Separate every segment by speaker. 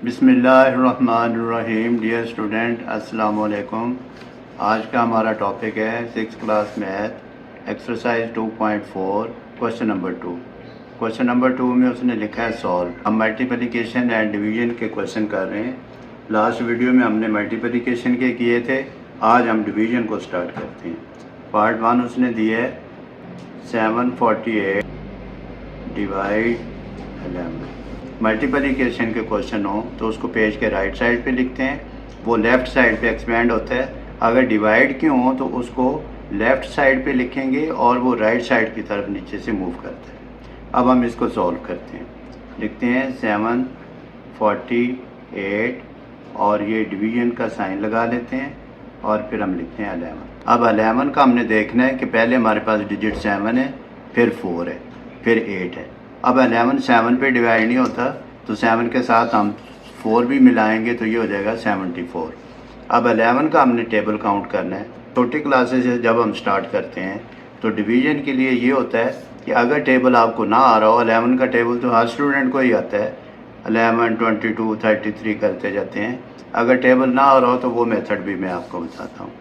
Speaker 1: बिस्मिल्लाहिर्रहमानिर्रहीम। Dear student, अस्सलाम वालेकुम। आज का हमारा टॉपिक है 6th class math exercise 2.4 question number 2। Question number 2 में उसने लिखा है सॉल्व। हम मल्टीप्लिकेशन एंड डिवीजन के क्वेश्चन कर रहे हैं। लास्ट वीडियो में हमने मल्टीप्लिकेशन के किए थे, आज हम डिवीजन को स्टार्ट करते हैं। पार्ट 1 उसने दिया है 748 डिवाइड 11। मल्टीप्लिकेशन के क्वेश्चन हो तो उसको पेज के राइट साइड पे लिखते हैं, वो लेफ़्ट साइड पे एक्सपेंड होता है। अगर डिवाइड के हो तो उसको लेफ़्ट साइड पे लिखेंगे और वो राइट साइड की तरफ नीचे से मूव करता है। अब हम इसको सॉल्व करते हैं। लिखते हैं 748 और ये डिवीजन का साइन लगा लेते हैं और फिर हम लिखते हैं 11। अब 11 का हमने देखना है कि पहले हमारे पास डिजिट 7 है, फिर 4 है, फिर 8 है। अब 11 7 पे डिवाइड नहीं होता तो 7 के साथ हम 4 भी मिलाएंगे तो ये हो जाएगा 74। अब 11 का हमने टेबल काउंट करना है। छोटी क्लासेस से जब हम स्टार्ट करते हैं तो डिवीजन के लिए ये होता है कि अगर टेबल आपको ना आ रहा हो, 11 का टेबल तो हर स्टूडेंट को ही आता है, 11 22 33 करते जाते हैं। अगर टेबल ना आ रहा हो तो वो मेथड भी मैं आपको बताता हूँ,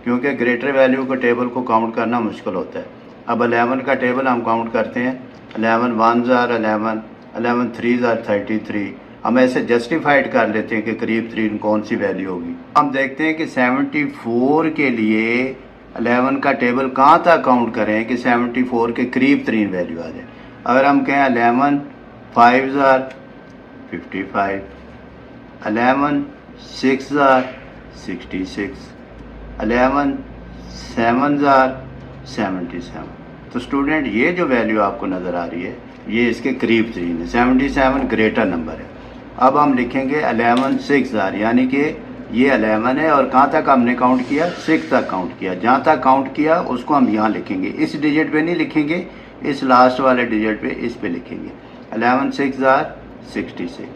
Speaker 1: क्योंकि ग्रेटर वैल्यू को टेबल को काउंट करना मुश्किल होता है। अब 11 का टेबल हम काउंट करते हैं। 11 1s are 11, 11 3s are 33। हम ऐसे जस्टिफाइड कर लेते हैं कि करीब 3 कौन सी वैल्यू होगी। हम देखते हैं कि 74 के लिए 11 का टेबल कहाँ तक काउंट करें कि 74 के करीब 3 वैल्यू आ जाए। अगर हम कहें 11 5s are 55, 11 6s are 66, 11 7s are 77। तो स्टूडेंट ये जो वैल्यू आपको नज़र आ रही है ये इसके करीब 3 है। 77 ग्रेटर नंबर है। अब हम लिखेंगे 11 6 आर, यानी कि ये 11 है और कहाँ तक हमने काउंट किया, 6 तक काउंट किया। जहाँ तक काउंट किया उसको हम यहाँ लिखेंगे, इस डिजिट पे नहीं लिखेंगे, इस लास्ट वाले डिजिट पे इस पे लिखेंगे। 11 6 आर 66।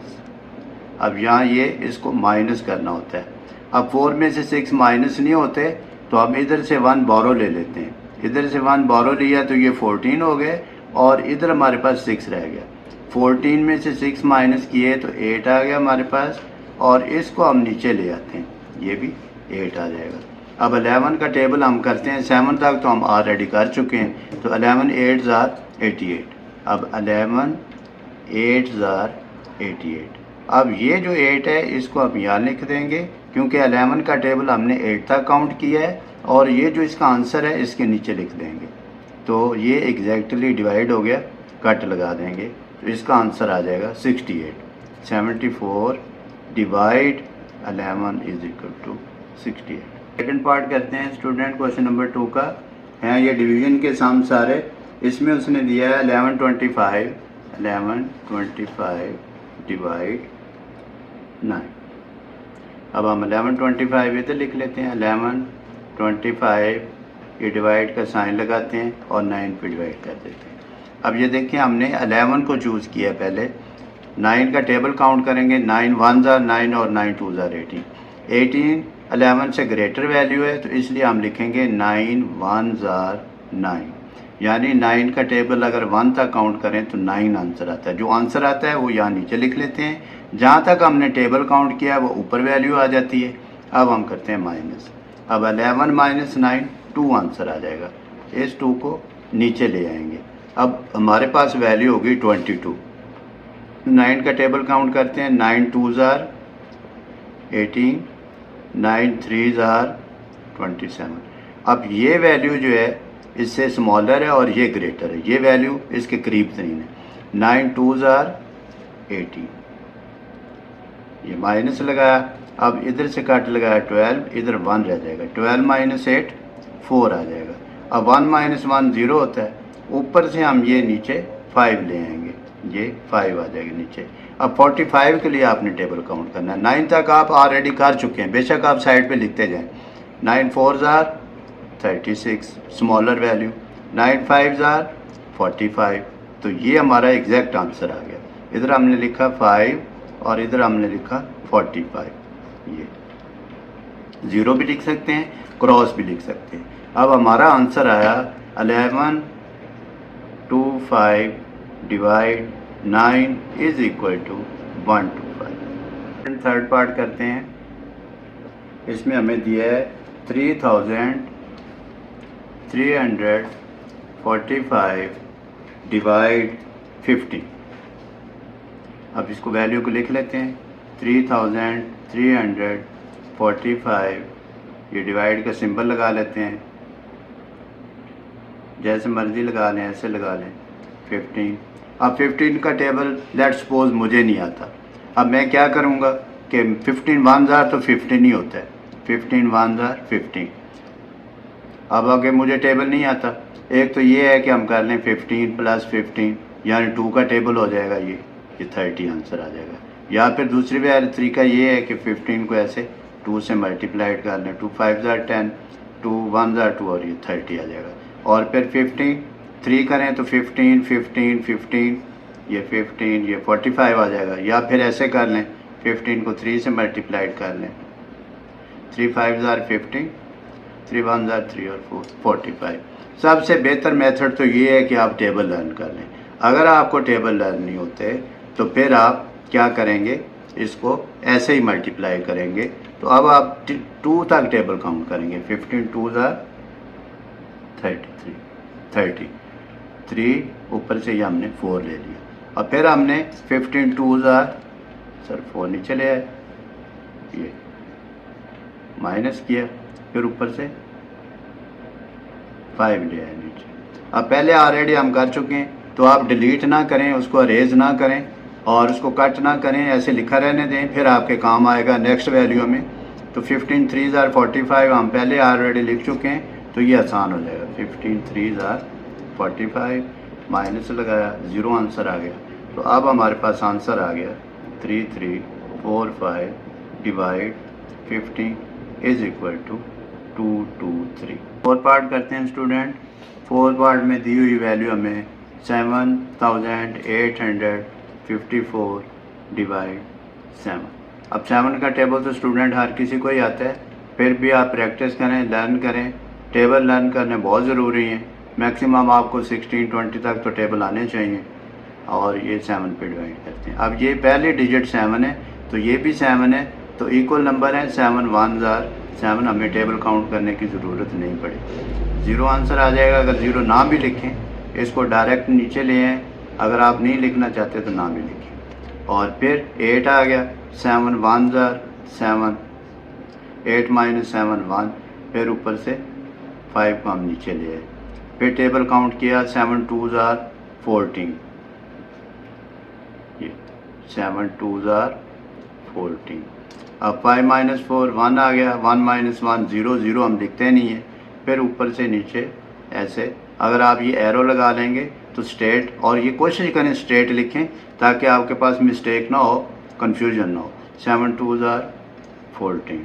Speaker 1: अब यहाँ ये इसको माइनस करना होता है। अब 4 में से 6 माइनस नहीं होते तो हम इधर से 1 बोरो ले लेते हैं। इधर से 1 बोरो लिया तो ये 14 हो गए और इधर हमारे पास 6 रह गया। 14 में से 6 माइनस किए तो 8 आ गया हमारे पास, और इसको हम नीचे ले आते हैं, ये भी 8 आ जाएगा। अब 11 का टेबल हम करते हैं। 7 तक तो हम ऑलरेडी कर चुके हैं, तो 11 8s are 88। अब 11 8s are 88। अब ये जो 8 है इसको हम यहाँ लिख देंगे, क्योंकि 11 का टेबल हमने 8 तक काउंट किया है और ये जो इसका आंसर है इसके नीचे लिख देंगे। तो ये एग्जैक्टली डिवाइड हो गया, कट लगा देंगे तो इसका आंसर आ जाएगा 68। 74 divide 11 is equal to 68। Second part करते हैं स्टूडेंट क्वेश्चन नंबर 2 का। हैं ये डिवीजन के सम सारे। इसमें उसने दिया है 11 25 डिवाइड 9। अब हम 11 25 इधर लिख लेते हैं। 11 25 ये डिवाइड का साइन लगाते हैं और 9 पे डिवाइड कर देते हैं। अब ये देखिए हमने 11 को चूज़ किया पहले। 9 का टेबल काउंट करेंगे। 9 1s are 9 और 9 2s are 18। 18 11 से ग्रेटर वैल्यू है तो इसलिए हम लिखेंगे 9 1s are 9, यानी 9 का टेबल अगर 1 तक काउंट करें तो 9 आंसर आता है। जो आंसर आता है वो यहाँ नीचे लिख लेते हैं। जहाँ तक हमने टेबल काउंट किया है वो ऊपर वैल्यू आ जाती है। अब हम करते हैं माइनस। अब 11 माइनस 9 2 आंसर आ जाएगा। इस 2 को नीचे ले आएंगे। अब हमारे पास वैल्यू होगी 22। 9 का टेबल काउंट करते हैं। 9 2s are 18, 9 3s are 27। अब ये वैल्यू जो है इससे स्मॉलर है और ये ग्रेटर है, ये वैल्यू इसके करीब 3 है। 9 2s are 18, ये माइनस लगाया। अब इधर से कट लगाया 12, इधर 1 रह जाएगा। 12 माइनस 8 4 आ जाएगा। अब 1 माइनस 1 0 होता है। ऊपर से हम ये नीचे 5 ले आएंगे, ये 5 आ जाएगा नीचे। अब 45 के लिए आपने टेबल काउंट करना है। 9 तक आप ऑलरेडी कर चुके हैं, बेशक आप साइड पे लिखते जाएं। 9 4s are 36 smaller value, 9 5s are 45। तो ये हमारा एग्जैक्ट आंसर आ गया। इधर हमने लिखा 5 और इधर हमने लिखा 45। ये 0 भी लिख सकते हैं, क्रॉस भी लिख सकते हैं। अब हमारा आंसर आया 11 25 divide 9 is equal to 125। Third part करते हैं। इसमें हमें दिया है 3345 डिवाइड 50। अब इसको वैल्यू को लिख लेते हैं। 3345 ये डिवाइड का सिंबल लगा लेते हैं, जैसे मर्ज़ी लगा लें, ऐसे लगा लें। 15। अब 15 का टेबल लेट सपोज मुझे नहीं आता। अब मैं क्या करूँगा कि 15 1 ज़ार तो 15 ही होता है। 15 1 ज़ार 15। अब आगे मुझे टेबल नहीं आता। एक तो ये है कि हम कर लें 15 + 15 यानी 2 का टेबल हो जाएगा, ये 30 आंसर आ जाएगा। या फिर दूसरी तरीका ये है कि 15 को ऐसे 2 से मल्टीप्लाइड कर लें। 2 5 ज़ार 10, 2 1 ज़ार 2 और ये 30 आ जाएगा। और फिर 15 3 करें तो 15 15 15 ये 15 ये 45 आ जाएगा। या फिर ऐसे कर लें 15 को 3 से मल्टीप्लाइड कर लें। 3 5 ज़ार 15, 3 1 ज़ार 3 और 4 45। सबसे बेहतर मेथड तो ये है कि आप टेबल लर्न कर लें। अगर आपको टेबल लर्न नहीं होते तो फिर आप क्या करेंगे, इसको ऐसे ही मल्टीप्लाई करेंगे। तो अब आप 2 तक टेबल काउंट करेंगे। 15 2 ज़ार 33 3 ऊपर से ये हमने 4 ले लिया। और फिर हमने 15 2 ज़ार 4 नीचे ले आए, ये माइनस किया, फिर ऊपर से 5 ले आए नीचे। अब पहले ऑलरेडी हम कर चुके हैं, तो आप डिलीट ना करें, उसको अरेज ना करें और उसको कट ना करें, ऐसे लिखा रहने दें, फिर आपके काम आएगा नेक्स्ट वैल्यू में। तो 15 3 ज़ार 45 हम पहले ऑलरेडी लिख चुके हैं, तो ये आसान हो जाएगा। 15 3 ज़ार 45 माइनस लगाया, 0 आंसर आ गया। तो अब हमारे पास आंसर आ गया 3345 divide 50 is equal to 223। 4 part करते हैं स्टूडेंट। 4 पार्ट में दी हुई वैल्यू हमें 7854 डिवाइड 7। अब 7 का टेबल तो स्टूडेंट हर किसी को ही आता है, फिर भी आप प्रैक्टिस करें, लर्न करें। टेबल लर्न करने बहुत ज़रूरी है। मैक्सिमम आपको 16 20 तक तो टेबल आने चाहिए। और ये 7 पे डिवाइड करते हैं। अब ये पहले डिजिट 7 है, तो ये भी 7 है, तो इक्वल नंबर है। 7 1 ज़ार 7, हमें टेबल काउंट करने की ज़रूरत नहीं पड़ी। 0 आंसर आ जाएगा। अगर 0 ना भी लिखें, इसको डायरेक्ट नीचे ले आएँ। अगर आप नहीं लिखना चाहते तो ना भी लिखें। और फिर 8 आ गया। 7 1 ज़ार 7, 8 - 7 1, फिर ऊपर से 5 को हम नीचे ले आए। फिर टेबल काउंट किया। 7 2 ज़ार 14, ये 7 2 ज़ार 14। अब 5 - 4 1 आ गया। 1 - 1 0 0 हम लिखते नहीं है। फिर ऊपर से नीचे ऐसे, अगर आप ये एरो लगा लेंगे तो स्ट्रेट, और ये कोशिश करें स्ट्रेट लिखें ताकि आपके पास मिस्टेक ना हो, कंफ्यूजन ना हो। 7 2 ज़ार 14,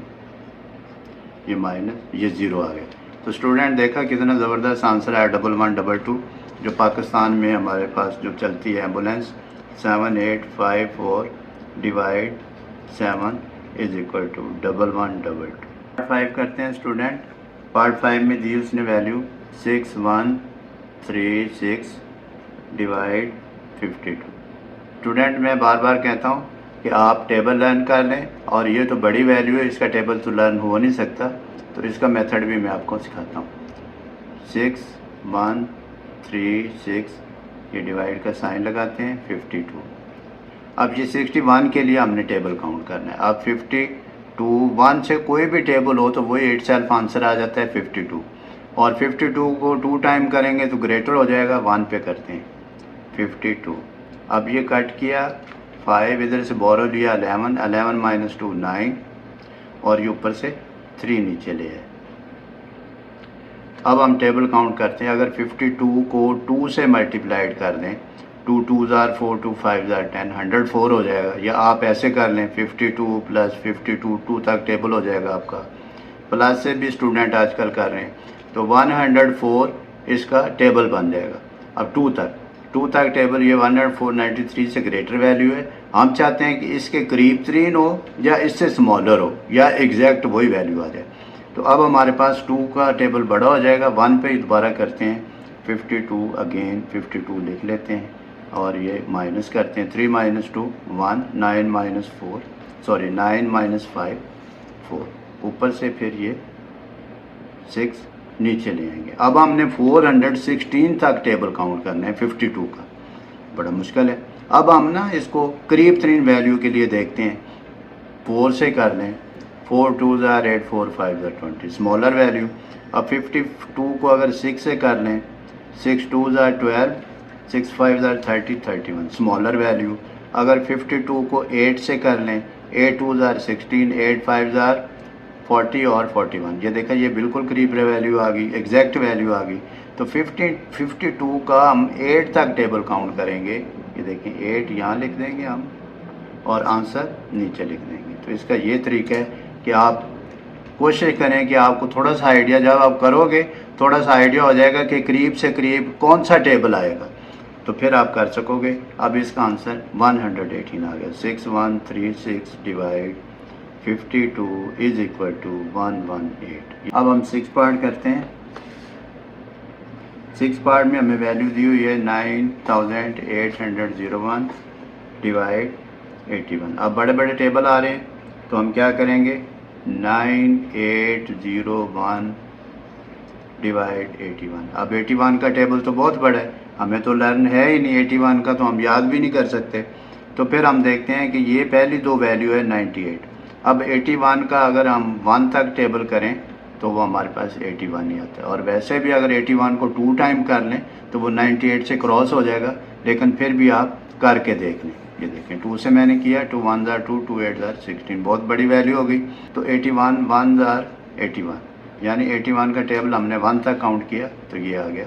Speaker 1: ये माइनस, ये 0 आ गया। तो स्टूडेंट देखा कितना ज़बरदस्त आंसर आया। 1122 जो पाकिस्तान में हमारे पास जो चलती है ambulance. 7854 divide 7 is equal to 1122। Part 5 करते हैं स्टूडेंट। पार्ट 5 में दी उसने वैल्यू 6136 डिवाइड 52। स्टूडेंट मैं बार बार कहता हूँ कि आप टेबल लर्न कर लें, और ये तो बड़ी वैल्यू है, इसका टेबल तो लर्न हो नहीं सकता, तो इसका मेथड भी मैं आपको सिखाता हूँ। 6136 ये डिवाइड का साइन लगाते हैं 52। अब ये 61 के लिए हमने टेबल काउंट करना है। अब 52 1 से कोई भी टेबल हो तो वही इट सेल्फ आंसर आ जाता है 52। और 52 को 2 टाइम करेंगे तो ग्रेटर हो जाएगा। 1 पे करते हैं 52। अब ये कट किया, 5 इधर से बोरो लिया, 11 11 - 2 9, और ये ऊपर से 3 नीचे ले आए। अब हम टेबल काउंट करते हैं। अगर 52 को 2 से मल्टीप्लाइड कर दें, 2 2 ज़ार 4, 2 5 ज़ार 10, 104 हो जाएगा। या आप ऐसे कर लें 52 + 52 2 तक टेबल हो जाएगा आपका। प्लस से भी स्टूडेंट आजकल कर रहे हैं, तो 104 इसका टेबल बन जाएगा। अब 2 तक टेबल, ये 10493 से ग्रेटर वैल्यू है। हम चाहते हैं कि इसके करीब तरीन हो या इससे स्मॉलर हो या एग्जैक्ट वही वैल्यू आ जाए। तो अब हमारे पास 2 का टेबल बड़ा हो जाएगा। 1 पे दोबारा करते हैं 52, अगेन 52 लिख लेते हैं और ये माइनस करते हैं। 3 - 2 1, 9 - 4 सॉरी 9 माइनस 5 4, ऊपर से फिर ये 6 नीचे ले आएंगे। अब हमने 416 तक टेबल काउंट करना है 52 का, बड़ा मुश्किल है। अब हम ना इसको करीब तरीन वैल्यू के लिए देखते हैं, 4 से कर लें, 4 2 ज़ार 8 4 5 ज़ार 20 स्मॉलर वैल्यू। अब 52 को अगर 6 से कर लें, 6 2 ज़ार 12 6 5 ज़ार 30 31 स्मॉलर वैल्यू। अगर 52 को 8 से कर लें, 8 2 ज़ार 16 8 5 ज़ार 40 और 41, ये देखा ये बिल्कुल करीब वैल्यू आ गई, एग्जैक्ट वैल्यू आ गई। तो 52 का हम 8 तक टेबल काउंट करेंगे, ये देखें 8 यहाँ लिख देंगे हम और आंसर नीचे लिख देंगे। तो इसका ये तरीका है कि आप कोशिश करें कि आपको थोड़ा सा आइडिया, जब आप करोगे थोड़ा सा आइडिया हो जाएगा कि करीब से करीब कौन सा टेबल आएगा, तो फिर आप कर सकोगे। अब इसका आंसर 118 आ गया। 6136 डिवाइड 52 इज इक्वल टू 118। अब हम 6 पार्ट करते हैं। 6 पार्ट में हमें वैल्यू दी हुई है 9801 डिवाइड 81। अब बड़े बड़े टेबल आ रहे हैं तो हम क्या करेंगे, 9801 डिवाइड 81। अब 81 का टेबल तो बहुत बड़ा है, हमें तो लर्न है ही नहीं 81 का, तो हम याद भी नहीं कर सकते। तो फिर हम देखते हैं कि ये पहली दो वैल्यू है 98। अब 81 का अगर हम 1 तक टेबल करें तो वो हमारे पास 81 ही आता है। और वैसे भी अगर 81 को 2 टाइम कर लें तो वो 98 से क्रॉस हो जाएगा, लेकिन फिर भी आप करके देख लें। ये देखें 2 से मैंने किया, 2 1 ज़ार 2 2 8 ज़ार 16, बहुत बड़ी वैल्यू हो गई। तो 81 1 ज़ार 81, यानी 81 का टेबल हमने 1 तक काउंट किया तो ये आ गया।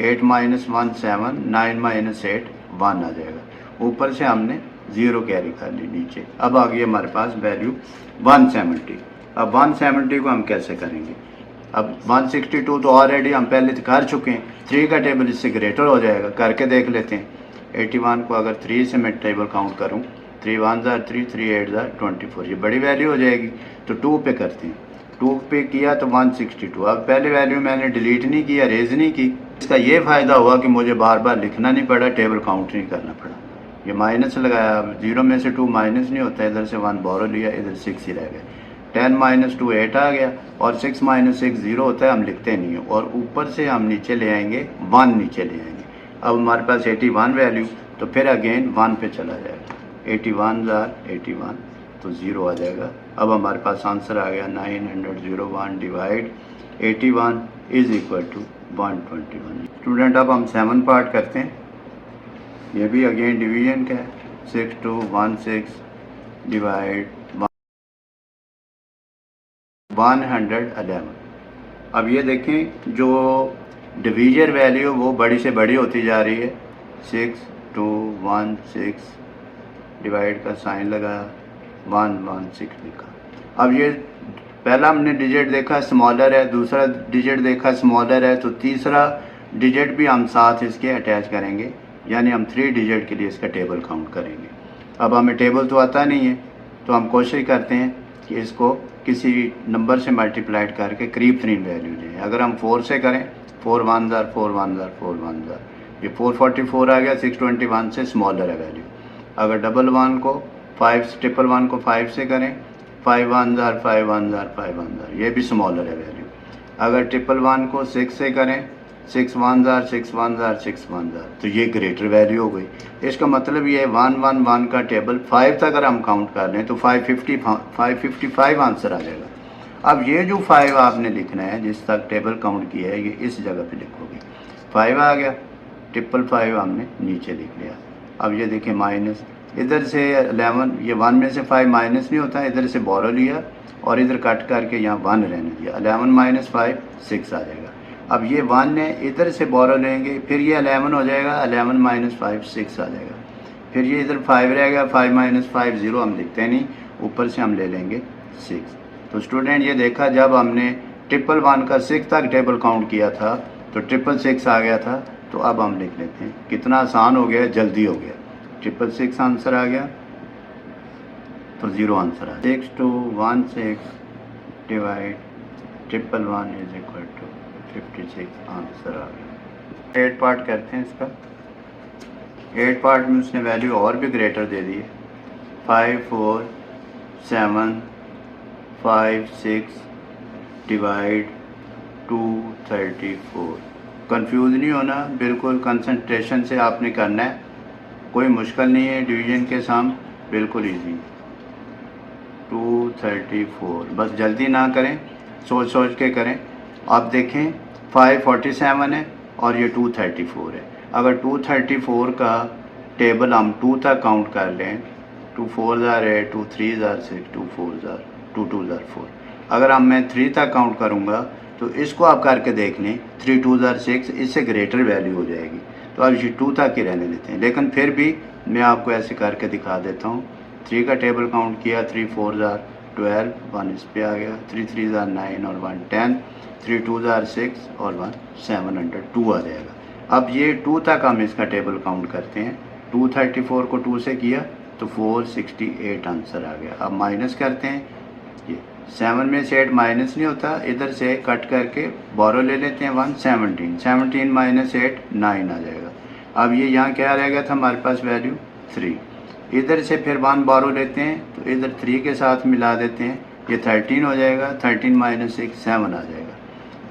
Speaker 1: 8 माइनस 1 7, 9 माइनस 8 1 आ जाएगा। ऊपर से हमने 0 कैरी कर ली नीचे। अब आ गई हमारे पास वैल्यू 170। अब 170 को हम कैसे करेंगे, अब 162 तो ऑलरेडी हम पहले कर चुके हैं, 3 का टेबल इससे ग्रेटर हो जाएगा, करके देख लेते हैं। 81 को अगर 3 से मैं टेबल काउंट करूं, 3 1 ज़ार 3 3 8 ज़ार 24, ये बड़ी वैल्यू हो जाएगी। तो 2 पे करते हैं, 2 पे किया तो 162। अब पहले वैल्यू मैंने डिलीट नहीं किया, रेज नहीं की। इसका ये फ़ायदा हुआ कि मुझे बार बार लिखना नहीं पड़ा, टेबल काउंट नहीं करना पड़ा। ये माइनस लगाया, अब 0 में से 2 माइनस नहीं होता, इधर से 1 बोरो लिया, इधर 6 ही रह गया। 10 माइनस 2 8 आ गया, और 6 माइनस 6 0 होता है, हम लिखते नहीं है। और ऊपर से हम नीचे ले आएंगे 1 नीचे ले आएंगे। अब हमारे पास 81 वैल्यू, तो फिर अगेन 1 पे चला जाएगा। 81 ज़ार 81 तो 0 आ जाएगा। अब हमारे पास आंसर आ गया 901 divide 81 is equal to 121। Student अब हम 7 पार्ट करते हैं, ये भी अगेन डिवीजन का है। 6216 डिवाइड 111। अब ये देखें जो डिवीजन वैल्यू वो बड़ी से बड़ी होती जा रही है। 6216 डिवाइड का साइन लगाया, 116 लिखा। अब ये पहला हमने डिजिट देखा स्मॉलर है, दूसरा डिजिट देखा स्मॉलर है, तो तीसरा डिजिट भी हम साथ इसके अटैच करेंगे, यानी हम 3 डिजिट के लिए इसका टेबल काउंट करेंगे। अब हमें टेबल तो आता नहीं है, तो हम कोशिश करते हैं कि इसको किसी नंबर से मल्टीप्लाइड करके करीब तरीन वैल्यू लें। अगर हम 4 से करें, 4 1 ज़ार 4 1 ज़ार 4 1 ज़ार, ये 444 आ गया। 621 से स्मॉलर है वैल्यू। अगर 111 को 5 को 5 से करें, 5 1 ज़ार 5 1 ज़ार 5 1 ज़ार, ये भी स्मॉलर है वैल्यू। अगर 111 को 6 से करें, 6 1 ज़ार 6 1 ज़ार 6 1 ज़ार, तो ये ग्रेटर वैल्यू हो गई। इसका मतलब ये 111 का टेबल 5 तक अगर हम काउंट कर लें तो 555 आंसर आ जाएगा। अब ये जो 5 आपने लिखना है, जिस तक टेबल काउंट किया है, ये इस जगह पे लिखोगे। 5 आ गया, 555 हमने नीचे लिख लिया। अब ये देखिए माइनस, इधर से 11, ये 1 में से 5 माइनस नहीं होता, इधर से बोरो लिया और इधर कट करके यहाँ 1 रहने दिया। 11 माइनस 5 6 आ जाएगा। अब ये 1 है, इधर से बोरो लेंगे, फिर ये 11 हो जाएगा, 11 माइनस 5 6 आ जाएगा। फिर ये इधर 5 रहेगा, 5 माइनस 5 0, हम लिखते नहीं, ऊपर से हम ले लेंगे 6। तो स्टूडेंट ये देखा, जब हमने 111 का 6 तक टेबल काउंट किया था तो 666 आ गया था। तो अब हम लिख लेते हैं, कितना आसान हो गया, जल्दी हो गया। 666 आंसर आ गया, तो 0 आंसर आ गया। 6216 divide 111 is equal to 56 answer आ गया। 8 पार्ट करते हैं इसका। 8 पार्ट में उसने वैल्यू और भी ग्रेटर दे दी है। 5 4 7 5 6 डिवाइड 234। कंफ्यूज नहीं होना, बिल्कुल कंसंट्रेशन से आपने करना है, कोई मुश्किल नहीं है डिवीज़न के साम, बिल्कुल इजी। 234, बस जल्दी ना करें, सोच सोच के करें। आप देखें 547 है और ये 234 है। अगर 234 का टेबल हम 2 तक काउंट कर लें, 2 4 8, 2 3 6, 2 4 2 2 4, अगर हम मैं 3 तक काउंट करूँगा तो इसको आप करके देख लें, 3 2 6, इससे ग्रेटर वैल्यू हो जाएगी। तो अब ये 2 तक ही रहने देते हैं, लेकिन फिर भी मैं आपको ऐसे करके दिखा देता हूँ। 3 का टेबल काउंट किया, 3 4 12, 1 इस पे आ गया, 3 3 9 और 1 10, 3 2 6 और 1 702 आ जाएगा। अब ये 2 तक हम इसका टेबल काउंट करते हैं। 234 को 2 से किया तो 468 आंसर आ गया। अब माइनस करते हैं, ये 7 में से 8 माइनस नहीं होता, इधर से कट करके बोरो ले लेते हैं 1, 17, 17 माइनस 8 9 आ जाएगा। अब ये यहाँ क्या रह गया था हमारे पास वैल्यू 3, इधर से फिर 1 बोरो लेते हैं तो इधर 3 के साथ मिला देते हैं, ये 13 हो जाएगा, 13 माइनस 6 7 आ जाएगा।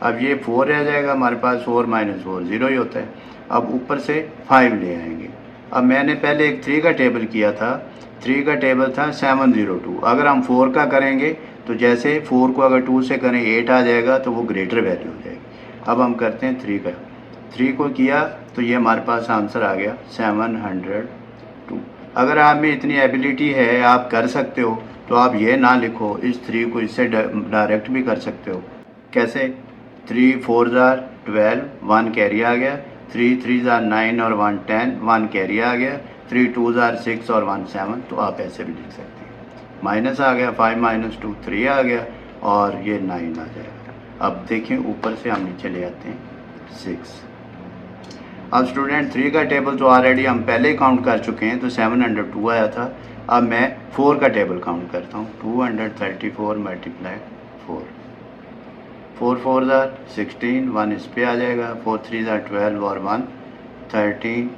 Speaker 1: अब ये 4 रह जाएगा हमारे पास, 4 माइनस 4 0 ही होता है। अब ऊपर से 5 ले आएंगे। अब मैंने पहले एक 3 का टेबल किया था, 3 का टेबल था 702। अगर हम 4 का करेंगे तो जैसे 4 को अगर 2 से करें 8 आ जाएगा, तो वो ग्रेटर वैल्यू हो जाएगी। अब हम करते हैं 3 का, 3 को किया तो ये हमारे पास आंसर आ गया 702। अगर आप में इतनी एबिलिटी है, आप कर सकते हो, तो आप ये ना लिखो, इस 3 को इससे डायरेक्ट भी कर सकते हो। कैसे? 3 4 12, 1 कैरी आ गया, 3 3 9 और 1 10, 1 कैरी आ गया, 3 2 6 और 1 7, तो आप ऐसे भी लिख सकते हैं। माइनस आ गया, 5 माइनस 2 3 आ गया और ये 9 आ जाएगा। अब देखें ऊपर से हम नीचे ले आते हैं 6। अब स्टूडेंट 3 का टेबल तो ऑलरेडी हम पहले ही काउंट कर चुके हैं, तो 702 आया था। अब मैं 4 का टेबल काउंट करता हूँ, 234 मल्टीप्लाई 4, 4 4 16, 1 इस पे आ जाएगा, 4 3 12 और 1 13,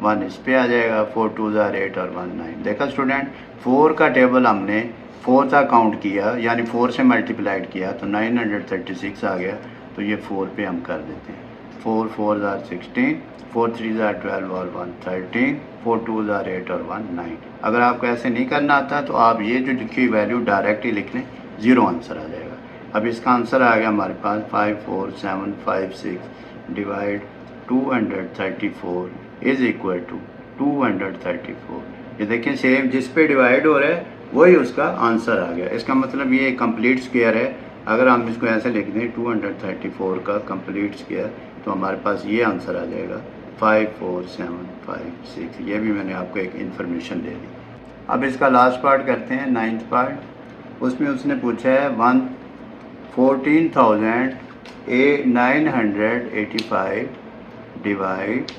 Speaker 1: 1 इस पे आ जाएगा, 4 2 8 और 1 9। देखा स्टूडेंट, 4 का टेबल हमने 4 तक काउंट किया, यानी 4 से मल्टीप्लाइड किया तो 936 आ गया। तो ये 4 पे हम कर देते हैं, 4 4 16, 4 3 12 और 1 13, 4 2 8 और 1 9। अगर आपको ऐसे नहीं करना आता तो आप ये जो लिखी हुई वैल्यू डायरेक्ट ही लिख लें, 0 आंसर आ जाएगा। अब इसका आंसर आ गया हमारे पास 5476 डिवाइड 234 इज इक्वल टू 234। ये देखें, सेम जिस पे डिवाइड हो रहा है वही उसका आंसर आ गया। इसका मतलब ये कंप्लीट स्क्वायर है। अगर हम इसको ऐसे लिख दें 234 का कंप्लीट स्क्वायर, तो हमारे पास ये आंसर आ जाएगा 54756। ये भी मैंने आपको एक इन्फॉर्मेशन दे दी। अब इसका लास्ट पार्ट करते हैं, 9th पार्ट। उसमें उसने पूछा है 14,985 डिवाइड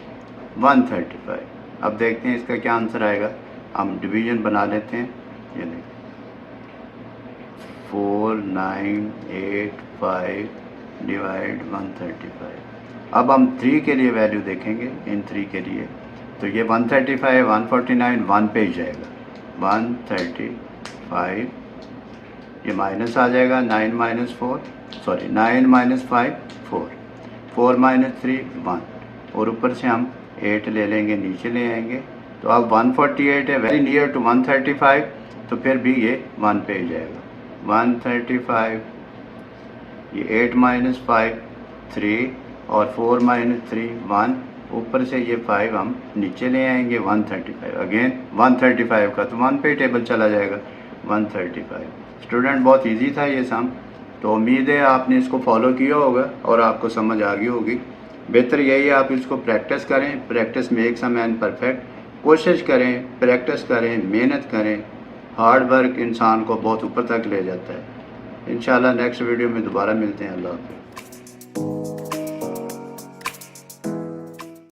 Speaker 1: 135। अब देखते हैं इसका क्या आंसर आएगा। हम डिवीजन बना लेते हैं, ये देखिए 4985 डिवाइड 135। अब हम 3 के लिए वैल्यू देखेंगे, इन 3 के लिए तो ये 135 149 1 पे ही जाएगा, 135, ये माइनस आ जाएगा, 9 माइनस 5 4, 4 माइनस 3 1, और ऊपर से हम 8 ले लेंगे, नीचे ले आएंगे। तो अब 148 है, वेरी नियर टू 135, तो फिर भी ये 1 पे ही जाएगा, 135, ये 8 माइनस 5 3 और 4 माइनस 3 1, ऊपर से ये 5 हम नीचे ले आएंगे, 135 अगेन 135 का तो 1 पे टेबल चला जाएगा, 135। स्टूडेंट बहुत इजी था ये सम, तो उम्मीद है आपने इसको फॉलो किया होगा और आपको समझ आ गई होगी। बेहतर यही है आप इसको प्रैक्टिस करें, practice makes a man perfect. कोशिश करें, प्रैक्टिस करें, मेहनत करें, हार्ड वर्क इंसान को बहुत ऊपर तक ले जाता है। इंशाल्लाह नेक्स्ट वीडियो में दोबारा मिलते हैं। अल्लाह हाफ़िज़।